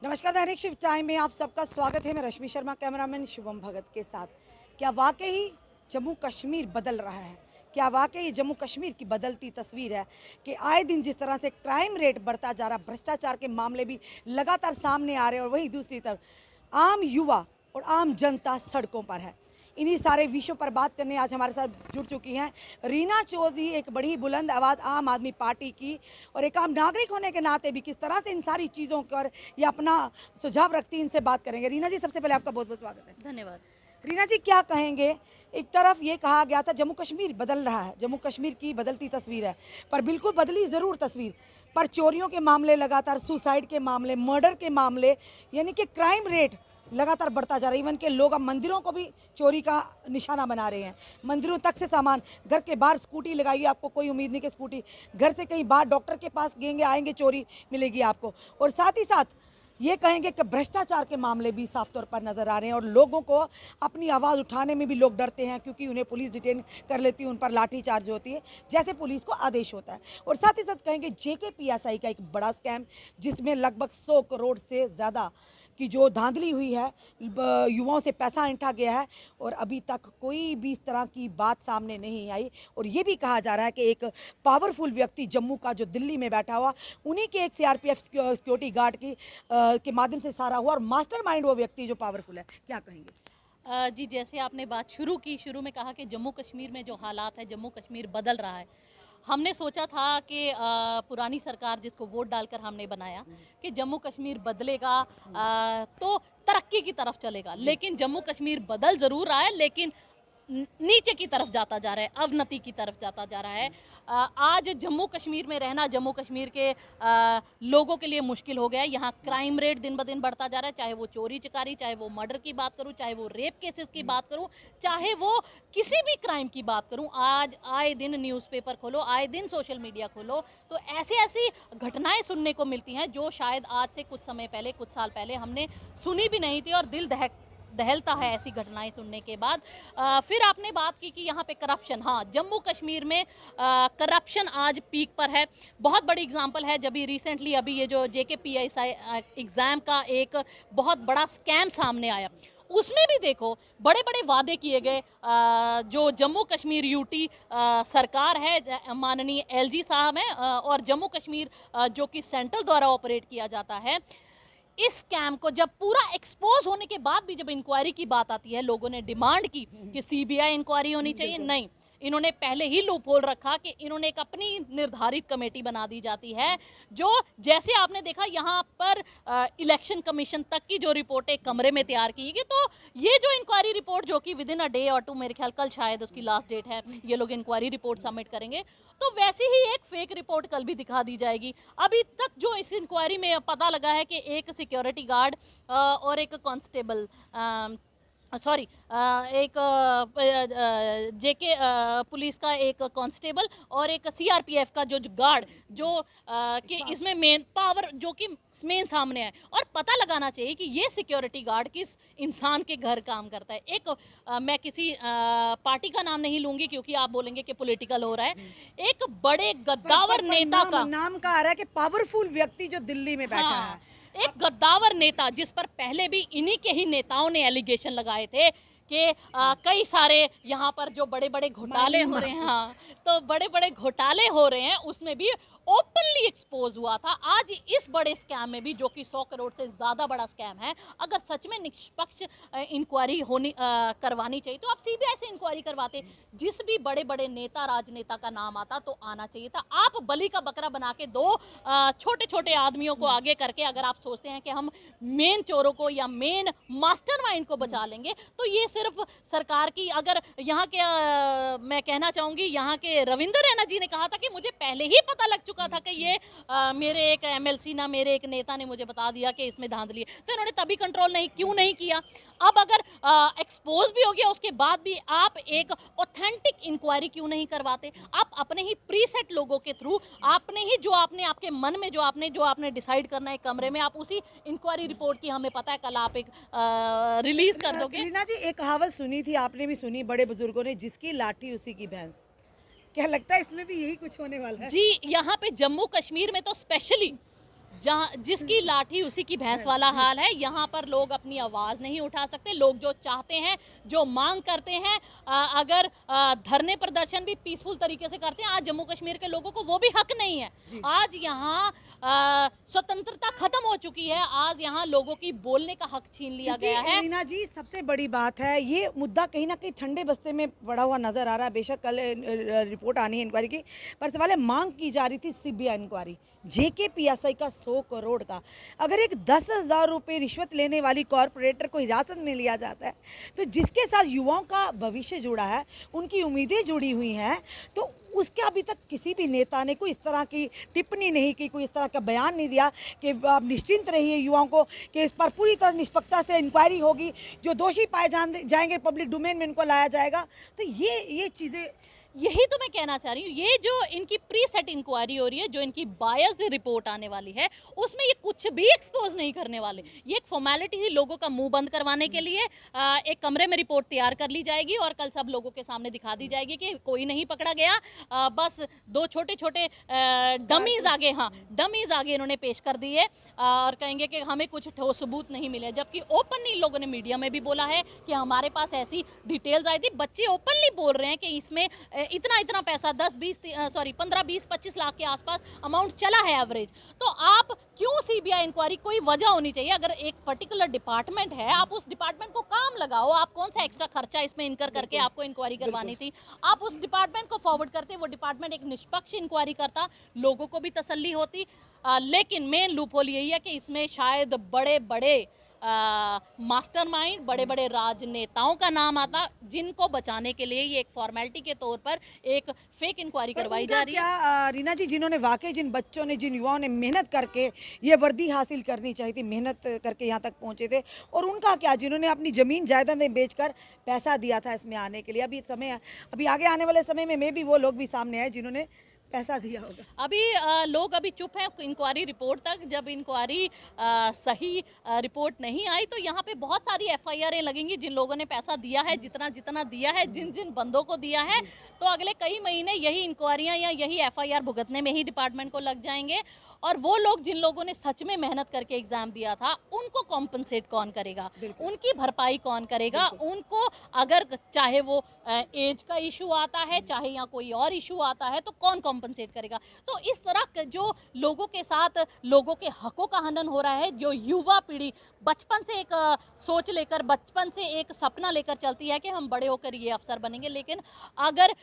नमस्कार, दैनिक shift time में आप सबका स्वागत है। मैं रश्मि शर्मा, कैमरामैन शुभम भगत के साथ। क्या वाकई जम्मू कश्मीर बदल रहा है? क्या वाकई जम्मू कश्मीर की बदलती तस्वीर है कि आए दिन जिस तरह से क्राइम रेट बढ़ता जा रहा, भ्रष्टाचार के मामले भी लगातार सामने आ रहे हैं और वहीं दूसरी तरफ आम युवा और आम जनता सड़कों पर है। इन्हीं सारे विषयों पर बात करने आज हमारे साथ जुड़ चुकी हैं रीना चौधरी, एक बड़ी बुलंद आवाज़ आम आदमी पार्टी की और एक आम नागरिक होने के नाते भी किस तरह से इन सारी चीज़ों पर ये अपना सुझाव रखती हैं, इनसे बात करेंगे। रीना जी, सबसे पहले आपका बहुत बहुत स्वागत है। धन्यवाद। रीना जी, क्या कहेंगे? एक तरफ ये कहा गया था जम्मू कश्मीर बदल रहा है, जम्मू कश्मीर की बदलती तस्वीर है, पर बिल्कुल बदली ज़रूर तस्वीर, पर चोरियों के मामले लगातार, सुसाइड के मामले, मर्डर के मामले, यानी कि क्राइम रेट लगातार बढ़ता जा रहा है। इवन के लोग अब मंदिरों को भी चोरी का निशाना बना रहे हैं। मंदिरों तक से सामान, घर के बाहर स्कूटी लगाइए, आपको कोई उम्मीद नहीं कि स्कूटी घर से कहीं बाहर डॉक्टर के पास गएंगे आएंगे चोरी मिलेगी आपको। और साथ ही साथ ये कहेंगे कि भ्रष्टाचार के मामले भी साफ तौर पर नज़र आ रहे हैं और लोगों को अपनी आवाज़ उठाने में भी लोग डरते हैं, क्योंकि उन्हें पुलिस डिटेन कर लेती है, उन पर लाठी चार्ज होती है जैसे पुलिस को आदेश होता है। और साथ ही साथ कहेंगे JKPSI का एक बड़ा स्कैम, जिसमें लगभग 100 करोड़ से ज़्यादा की जो धांधली हुई है, युवाओं से पैसा ऐंठा गया है और अभी तक कोई भी इस तरह की बात सामने नहीं आई। और ये भी कहा जा रहा है कि एक पावरफुल व्यक्ति जम्मू का जो दिल्ली में बैठा हुआ, उन्हीं के एक CRPF सिक्योरिटी गार्ड की के माध्यम से सारा हुआ और मास्टरमाइंड वो व्यक्ति जो पावरफुल है। क्या कहेंगे? जी, जैसे आपने बात शुरू की, शुरू में कहा कि जम्मू कश्मीर में जो हालात है, जम्मू कश्मीर बदल रहा है। हमने सोचा था कि पुरानी सरकार जिसको वोट डालकर हमने बनाया कि जम्मू कश्मीर बदलेगा, तो तरक्की की तरफ चलेगा, लेकिन जम्मू कश्मीर बदल ज़रूर रहा है, लेकिन नीचे की तरफ जाता जा रहा है, अवनति की तरफ जाता जा रहा है। आज जम्मू कश्मीर में रहना जम्मू कश्मीर के लोगों के लिए मुश्किल हो गया है। यहाँ क्राइम रेट दिन ब दिन बढ़ता जा रहा है, चाहे वो चोरी चकारी, चाहे वो मर्डर की बात करूँ, चाहे वो रेप केसेस की बात करूँ, चाहे वो किसी भी क्राइम की बात करूँ। आज आए दिन न्यूज़पेपर खोलो, आए दिन सोशल मीडिया खोलो, तो ऐसी ऐसी घटनाएं सुनने को मिलती हैं जो शायद आज से कुछ समय पहले, कुछ साल पहले हमने सुनी भी नहीं थी, और दिल दहलता है ऐसी घटनाएं सुनने के बाद। फिर आपने बात की कि यहाँ पे करप्शन, हाँ, जम्मू कश्मीर में करप्शन आज पीक पर है। बहुत बड़ी एग्जांपल है, जब रिसेंटली अभी ये जो JKPSI एग्ज़ाम का एक बहुत बड़ा स्कैम सामने आया, उसमें भी देखो बड़े बड़े वादे किए गए। जो जम्मू कश्मीर UT सरकार है, माननीय LG साहब हैं, और जम्मू कश्मीर जो कि सेंट्रल द्वारा ऑपरेट किया जाता है, इस स्कैम को जब पूरा एक्सपोज होने के बाद भी जब इंक्वायरी की बात आती है, लोगों ने डिमांड की कि CBI इंक्वायरी होनी चाहिए। नहीं, इन्होंने पहले ही लूप होल रखा कि इन्होंने एक अपनी निर्धारित कमेटी बना दी जाती है, जो जैसे आपने देखा यहाँ पर इलेक्शन कमीशन तक की जो रिपोर्ट एक कमरे में तैयार की गई। तो ये जो इंक्वायरी रिपोर्ट, जो कि विद इन अ डे और 2, मेरे ख्याल कल शायद उसकी लास्ट डेट है, ये लोग इंक्वायरी रिपोर्ट सबमिट करेंगे, तो वैसी ही एक फेक रिपोर्ट कल भी दिखा दी जाएगी। अभी तक जो इस इंक्वायरी में पता लगा है कि एक सिक्योरिटी गार्ड और एक कांस्टेबल, सॉरी, एक JK पुलिस का एक कांस्टेबल और एक CRPF का जो गार्ड, जो कि इसमें मेन पावर जो कि मेन सामने है, और पता लगाना चाहिए कि ये सिक्योरिटी गार्ड किस इंसान के घर काम करता है। एक मैं किसी पार्टी का नाम नहीं लूंगी क्योंकि आप बोलेंगे कि पॉलिटिकल हो रहा है, एक बड़े गद्दावर नेता का नाम का आ रहा है कि पावरफुल व्यक्ति जो दिल्ली में बैठा हाँ, है, एक गद्दावर नेता, जिस पर पहले भी इन्हीं के ही नेताओं ने एलिगेशन लगाए थे कि कई सारे यहाँ पर जो बड़े बड़े घोटाले हो रहे हैं, हाँ, तो बड़े बड़े घोटाले हो रहे हैं, उसमें भी ओपनली एक्सपोज हुआ था। आज इस बड़े स्कैम में भी, जो कि 100 करोड़ से ज़्यादा बड़ा स्कैम है, अगर सच में निष्पक्ष इंक्वायरी होनी करवानी चाहिए तो आप CBI से इंक्वायरी करवाते। जिस भी बड़े बड़े नेता, राजनेता का नाम आता तो आना चाहिए था। आप बलि का बकरा बना के दो छोटे छोटे आदमियों को आगे करके अगर आप सोचते हैं कि हम मेन चोरों को या मेन मास्टरमाइंड को बचा लेंगे, तो ये सिर्फ सरकार की, अगर यहाँ के मैं कहना चाहूँगी, यहाँ के रविंद्र रैना जी ने कहा था कि मुझे पहले ही पता लग चुका था कि ये मेरे एक MLC ना, मेरे एक नेता ने मुझे बता दिया कि इसमें धांधली है, तो इन्होंने तभी कंट्रोल क्यों नहीं किया। अब अगर एक्सपोज भी हो गया, उसके बाद भी आप एक ऑथेंटिक इंक्वायरी क्यों नहीं करवाते? आप अपने ही प्रीसेट लोगों के थ्रू, आपने ही जो आपने आपके मन में जो आपने डिसाइड करना है कमरे में, आप उसी इंक्वायरी रिपोर्ट की, हमें पता है कल आप एक रिलीज कर दोगे। रीना जी, एक कहावत सुनी थी, आपने भी सुनी बड़े बुजुर्गों ने, जिसकी लाठी उसी की भैंस। क्या लगता है इसमें भी यही कुछ होने वाला है? जी, यहाँ पे जम्मू कश्मीर में तो स्पेशली जहाँ जिसकी लाठी उसी की भैंस वाला हाल है। यहाँ पर लोग अपनी आवाज़ नहीं उठा सकते। लोग जो चाहते हैं, जो मांग करते हैं, अगर धरने प्रदर्शन भी पीसफुल तरीके से करते हैं, आज जम्मू कश्मीर के लोगों को वो भी हक नहीं है। आज यहाँ स्वतंत्रता खत्म हो चुकी है। आज यहाँ लोगों की बोलने का हक छीन लिया गया है। रीना जी, सबसे बड़ी बात है, ये मुद्दा कहीं ना कहीं ठंडे बस्ते में पड़ा हुआ नजर आ रहा है। बेशक कल रिपोर्ट आनी है इंक्वायरी की, पर सबसे पहले मांग की जा रही थी सीबीआई इंक्वायरी, जेकेपीएसआई का 100 करोड़ का। अगर एक 10,000 रुपये रिश्वत लेने वाली कॉरपोरेटर को हिरासत में लिया जाता है, तो जिसके साथ युवाओं का भविष्य जुड़ा है, उनकी उम्मीदें जुड़ी हुई हैं, तो उसके अभी तक किसी भी नेता ने कोई इस तरह की टिप्पणी नहीं की, कोई इस तरह का बयान नहीं दिया कि आप निश्चिंत रहिए युवाओं को कि इस पर पूरी तरह निष्पक्षता से इंक्वायरी होगी, जो दोषी पाए जाएंगे पब्लिक डोमेन में इनको लाया जाएगा। तो ये चीज़ें, यही तो मैं कहना चाह रही हूँ। ये जो इनकी प्री सेट इंक्वायरी हो रही है, जो इनकी बायस्ड रिपोर्ट आने वाली है, उसमें ये कुछ भी एक्सपोज नहीं करने वाले। ये एक फॉर्मेलिटी थी लोगों का मुंह बंद करवाने के लिए। एक कमरे में रिपोर्ट तैयार कर ली जाएगी और कल सब लोगों के सामने दिखा दी जाएगी कि कोई नहीं पकड़ा गया। बस दो छोटे छोटे डमीज आगे, हाँ डमीज आगे इन्होंने पेश कर दिए और कहेंगे कि हमें कुछ ठोस सबूत नहीं मिले। जबकि ओपनली लोगों ने मीडिया में भी बोला है कि हमारे पास ऐसी डिटेल्स आई थी। बच्चे ओपनली बोल रहे हैं कि इसमें इतना पैसा 15-20-25 लाख के आसपास अमाउंट चला है एवरेज। तो आप क्यों सीबीआई इंक्वायरी, कोई वजह होनी चाहिए। अगर एक पर्टिकुलर डिपार्टमेंट है, आप उस डिपार्टमेंट को काम लगाओ। आप कौन सा एक्स्ट्रा खर्चा इसमें इनकर करके आपको इंक्वायरी करवानी थी? आप उस डिपार्टमेंट को फॉरवर्ड करते, वो डिपार्टमेंट एक निष्पक्ष इंक्वायरी करता, लोगों को भी तसल्ली होती। लेकिन मेन लूपहोल यही है कि इसमें शायद बड़े बड़े मास्टरमाइंड, बड़े बड़े राजनेताओं का नाम आता, जिनको बचाने के लिए ये एक फॉर्मेलिटी के तौर पर एक फेक इंक्वायरी करवाई जा रही है। रीना जी, जिन्होंने वाकई, जिन बच्चों ने, जिन युवाओं ने मेहनत करके ये वर्दी हासिल करनी चाहिए थी, मेहनत करके यहाँ तक पहुँचे थे, और उनका क्या, जिन्होंने अपनी ज़मीन जायदादें बेचकर पैसा दिया था इसमें आने के लिए। अभी आगे आने वाले समय में भी वो लोग भी सामने आए जिन्होंने पैसा दिया होगा। अभी लोग अभी चुप हैं इंक्वायरी रिपोर्ट तक। जब इंक्वायरी सही रिपोर्ट नहीं आई तो यहाँ पे बहुत सारी एफआईआरें लगेंगी। जिन लोगों ने पैसा दिया है, जितना जितना दिया है, जिन जिन बंदों को दिया है, तो अगले कई महीने यही इंक्वायरियाँ या यही एफआईआर भुगतने में ही डिपार्टमेंट को लग जाएंगे। और वो लोग, जिन लोगों ने सच में मेहनत करके एग्जाम दिया था, उनको कॉम्पनसेट कौन करेगा, उनकी भरपाई कौन करेगा? उनको अगर चाहे वो एज का इशू आता है, चाहे यहाँ कोई और इशू आता है, तो कौन कॉम्पनसेट करेगा? तो इस तरह जो लोगों के साथ लोगों के हकों का हनन हो रहा है, जो युवा पीढ़ी बचपन से एक सोच लेकर, बचपन से एक सपना लेकर चलती है कि हम बड़े होकर ये अफसर बनेंगे, लेकिन अगर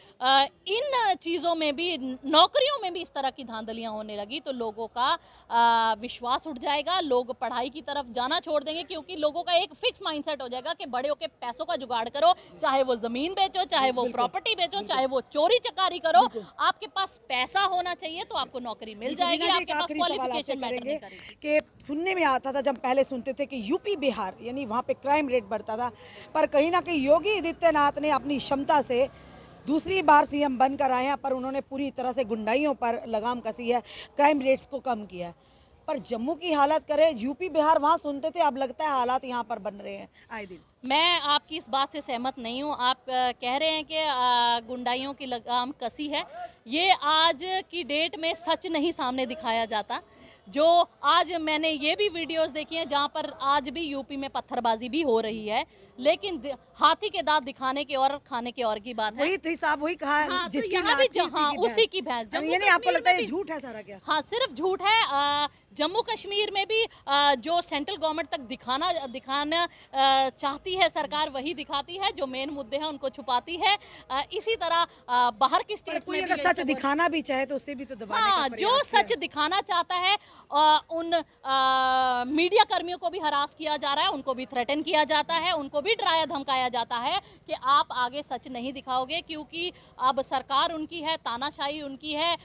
इन चीज़ों में भी, नौकरियों में भी इस तरह की धांधलियाँ होने लगी तो लोगों का विश्वास उठ जाएगा। लोग पढ़ाई की तरफ जाना छोड़ देंगे, क्योंकि लोगों का एक फिक्स माइंडसेट हो जाएगा कि बड़े होकर पैसों का जुगाड़ करो, चाहे वो जमीन बेचो, चाहे वो प्रॉपर्टी बेचो, चाहे वो चोरी चकारी करो, आपके पास पैसा होना चाहिए तो आपको नौकरी मिल जाएगी। आपके पास क्वालिफिकेशन मैटर नहीं करेगी। कि सुनने में आता था, जब पहले सुनते थे कि यूपी बिहार यानी वहाँ पे क्राइम रेट बढ़ता था, पर कहीं ना कहीं योगी आदित्यनाथ ने अपनी क्षमता से दूसरी बार सीएम बनकर आए हैं, पर उन्होंने पूरी तरह से गुंडाइयों पर लगाम कसी है, क्राइम रेट्स को कम किया है। पर जम्मू की हालत करें, यूपी बिहार वहाँ सुनते थे, अब लगता है हालात यहाँ पर बन रहे हैं आए दिन। मैं आपकी इस बात से सहमत नहीं हूँ। आप कह रहे हैं कि गुंडाइयों की लगाम कसी है। ये आज की डेट में सच नहीं सामने दिखाया जाता। जो आज मैंने ये भी वीडियोस देखी हैं जहाँ पर आज भी यूपी में पत्थरबाजी भी हो रही है, लेकिन हाथी के दांत दिखाने के और खाने के और की बात है। वही तो साहब वही कहा, हाँ, जिसकी तो यहाँ भी उसी की भैंस। यानी आपको लगता है ये झूठ है सारा? क्या? हाँ, सिर्फ झूठ है। जम्मू कश्मीर में भी जो सेंट्रल गवर्नमेंट तक दिखाना चाहती है सरकार, वही दिखाती है। जो मेन मुद्दे हैं उनको छुपाती है। इसी तरह बाहर की स्टेट्स में अगर सच दिखाना भी चाहे तो उससे भी तो दबाने हाँ, जो सच दिखाना चाहता है उन मीडिया कर्मियों को भी हरास किया जा रहा है, उनको भी थ्रेटन किया जाता है, उनको भी डराया धमकाया जाता है कि आप आगे सच नहीं दिखाओगे, क्योंकि अब सरकार उनकी है, तानाशाही उनकी है।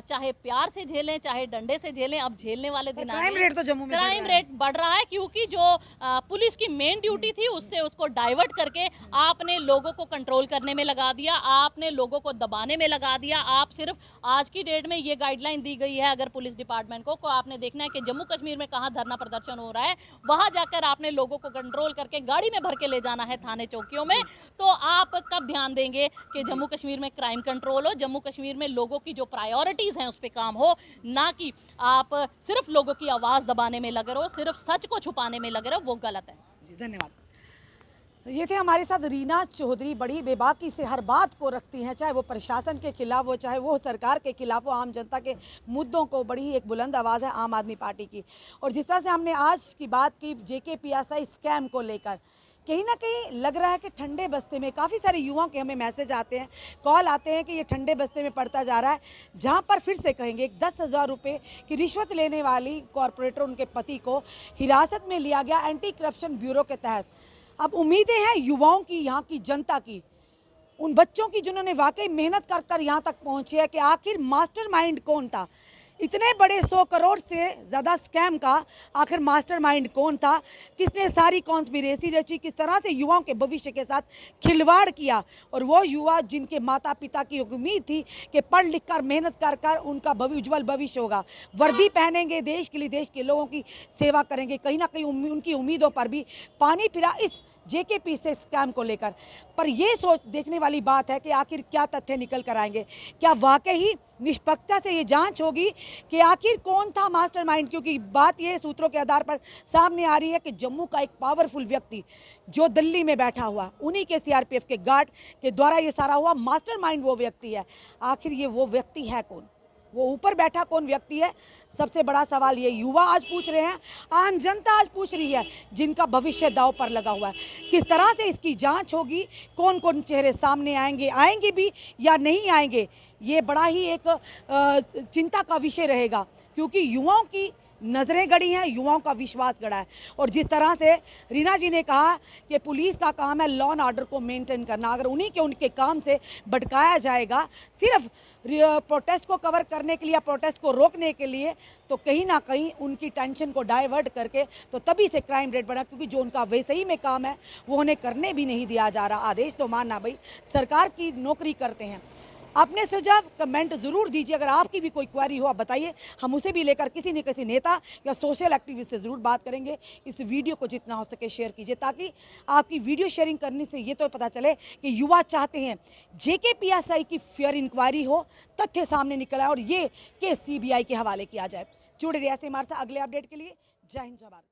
चाहे प्यार से झेलें, चाहे डंडे से झेलें, अब झेलने वाले दिन क्राइम रेट तो जम्मू में क्राइम रेट बढ़ रहा है, क्योंकि जो पुलिस की मेन ड्यूटी थी उससे उसको डाइवर्ट करके आपने लोगों को कंट्रोल करने में लगा दिया, आपने लोगों को दबाने में लगा दिया। आप सिर्फ आज की डेट में ये गाइडलाइन दी गई है अगर पुलिस डिपार्टमेंट को आपने देखना है कि जम्मू कश्मीर में कहाँ धरना प्रदर्शन हो रहा है, वहां जाकर आपने लोगों को कंट्रोल करके गाड़ी में भर के ले जाना है थाने चौकियों में। तो आप कब ध्यान देंगे कि जम्मू कश्मीर में क्राइम कंट्रोल हो, जम्मू कश्मीर में लोगों की जो प्रायोरिटीज हैं उस पर काम हो, ना कि आप सिर्फ लोगों की आवाज़ दबाने में लगे रहो, सिर्फ सच को छुपाने में लगे रहो, वो गलत है। जी धन्यवाद। ये थे हमारे साथ रीना चौधरी, बड़ी बेबाकी से हर बात को रखती हैं, चाहे वो प्रशासन के खिलाफ हो, चाहे वो सरकार के खिलाफ हो, आम जनता के मुद्दों को बड़ी ही एक बुलंद आवाज़ है आम आदमी पार्टी की। और जिस तरह से हमने आज की बात की JKPSI स्कैम को लेकर, कहीं ना कहीं लग रहा है कि ठंडे बस्ते में काफ़ी सारे युवाओं के हमें मैसेज आते हैं, कॉल आते हैं कि ये ठंडे बस्ते में पड़ता जा रहा है, जहां पर फिर से कहेंगे 10,000 रुपये की रिश्वत लेने वाली कॉरपोरेटर, उनके पति को हिरासत में लिया गया एंटी करप्शन ब्यूरो के तहत। अब उम्मीदें हैं युवाओं की, यहाँ की जनता की, उन बच्चों की जिन्होंने वाकई मेहनत कर कर यहाँ तक पहुँचे हैं, कि आखिर मास्टरमाइंड कौन था इतने बड़े 100 करोड़ से ज़्यादा स्कैम का। आखिर मास्टरमाइंड कौन था, किसने सारी कॉन्स्पिरेसी रची, किस तरह से युवाओं के भविष्य के साथ खिलवाड़ किया। और वो युवा जिनके माता पिता की उम्मीद थी कि पढ़ लिख कर मेहनत कर कर उनका उज्जवल भविष्य होगा, वर्दी पहनेंगे, देश के लिए, देश के लोगों की सेवा करेंगे, कहीं ना कहीं उनकी उम्मीदों पर भी पानी फिरा इस JKPSI स्कैम को लेकर। पर ये सोच देखने वाली बात है कि आखिर क्या तथ्य निकल कर आएंगे, क्या वाकई ही निष्पक्षता से ये जांच होगी कि आखिर कौन था मास्टरमाइंड। क्योंकि बात ये सूत्रों के आधार पर सामने आ रही है कि जम्मू का एक पावरफुल व्यक्ति जो दिल्ली में बैठा हुआ, उन्हीं के CRPF के गार्ड के द्वारा ये सारा हुआ, मास्टरमाइंड वो व्यक्ति है। आखिर ये वो व्यक्ति है कौन, वो ऊपर बैठा कौन व्यक्ति है, सबसे बड़ा सवाल ये युवा आज पूछ रहे हैं, आम जनता आज पूछ रही है, जिनका भविष्य दांव पर लगा हुआ है। किस तरह से इसकी जांच होगी, कौन कौन चेहरे सामने आएंगे भी या नहीं आएंगे, ये बड़ा ही एक चिंता का विषय रहेगा। क्योंकि युवाओं की नज़रें गड़ी हैं, युवाओं का विश्वास गड़ा है। और जिस तरह से रीना जी ने कहा कि पुलिस का काम है लॉ एंड ऑर्डर को मेंटेन करना, अगर उन्हीं के उनके काम से भटकाया जाएगा सिर्फ प्रोटेस्ट को कवर करने के लिए या प्रोटेस्ट को रोकने के लिए, तो कहीं ना कहीं उनकी टेंशन को डाइवर्ट करके तो तभी से क्राइम रेट बढ़ा। क्योंकि जो उनका वैसे ही में काम है वो उन्हें करने भी नहीं दिया जा रहा। आदेश तो मानना भाई, सरकार की नौकरी करते हैं। अपने सुझाव कमेंट ज़रूर दीजिए, अगर आपकी भी कोई क्वेरी हो आप बताइए, हम उसे भी लेकर किसी न किसी नेता या सोशल एक्टिविस्ट से ज़रूर बात करेंगे। इस वीडियो को जितना हो सके शेयर कीजिए, ताकि आपकी वीडियो शेयरिंग करने से ये तो पता चले कि युवा चाहते हैं JKPSI की फेयर इंक्वायरी हो, तथ्य सामने निकल आए और ये केस CBI के हवाले किया जाए। जुड़े रहिए ऐसे हमारे साथ अगले अपडेट के लिए। जय हिंद, जय भारत।